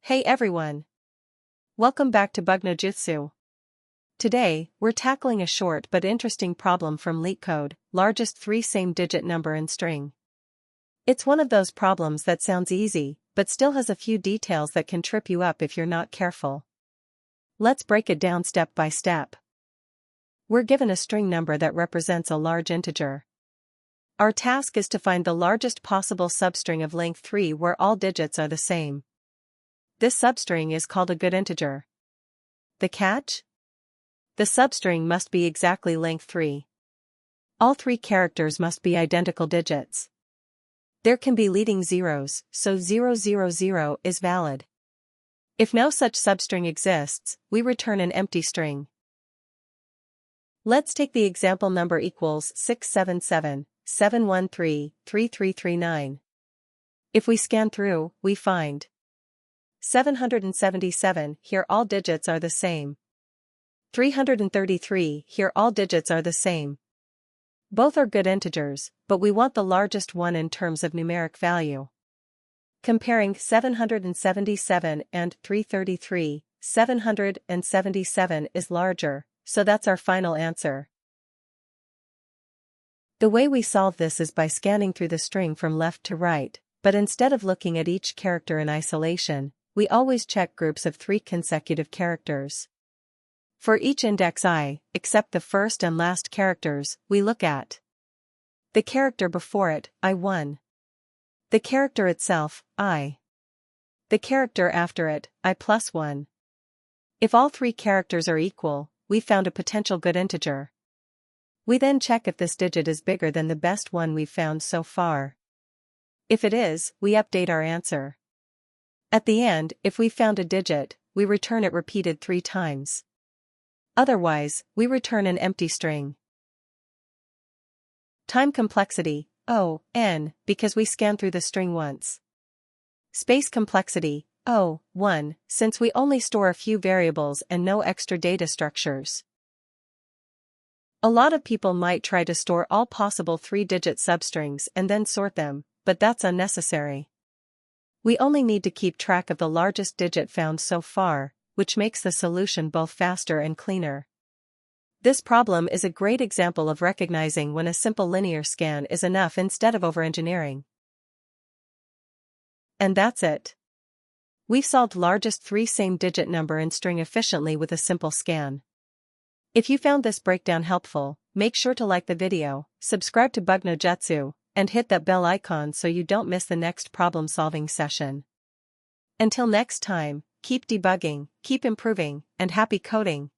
Hey everyone! Welcome back to BugNoJutsu. Today, we're tackling a short but interesting problem from LeetCode, largest 3 same-digit number in string. It's one of those problems that sounds easy, but still has a few details that can trip you up if you're not careful. Let's break it down step by step. We're given a string number that represents a large integer. Our task is to find the largest possible substring of length 3 where all digits are the same. This substring is called a good integer. The catch? The substring must be exactly length 3. All 3 characters must be identical digits. There can be leading zeros, so 000 is valid. If no such substring exists, we return an empty string. Let's take the example number equals 677-713-3339. If we scan through, we find 777, here all digits are the same. 333, here all digits are the same. Both are good integers, but we want the largest one in terms of numeric value. Comparing 777 and 333, 777 is larger, so that's our final answer. The way we solve this is by scanning through the string from left to right, but instead of looking at each character in isolation, we always check groups of 3 consecutive characters. For each index I, except the first and last characters, we look at the character before it, I1. The character itself, I. The character after it, I+1. If all 3 characters are equal, we found a potential good integer. We then check if this digit is bigger than the best one we've found so far. If it is, we update our answer. At the end, if we found a digit, we return it repeated 3 times. Otherwise, we return an empty string. Time complexity, O, n, because we scan through the string once. Space complexity, O, 1, since we only store a few variables and no extra data structures. A lot of people might try to store all possible 3-digit substrings and then sort them, but that's unnecessary. We only need to keep track of the largest digit found so far, which makes the solution both faster and cleaner. This problem is a great example of recognizing when a simple linear scan is enough instead of over-engineering. And that's it. We've solved largest 3 same-digit number in string efficiently with a simple scan. If you found this breakdown helpful, make sure to like the video, subscribe to BugNoJutsu, and hit that bell icon so you don't miss the next problem-solving session. Until next time, keep debugging, keep improving, and happy coding!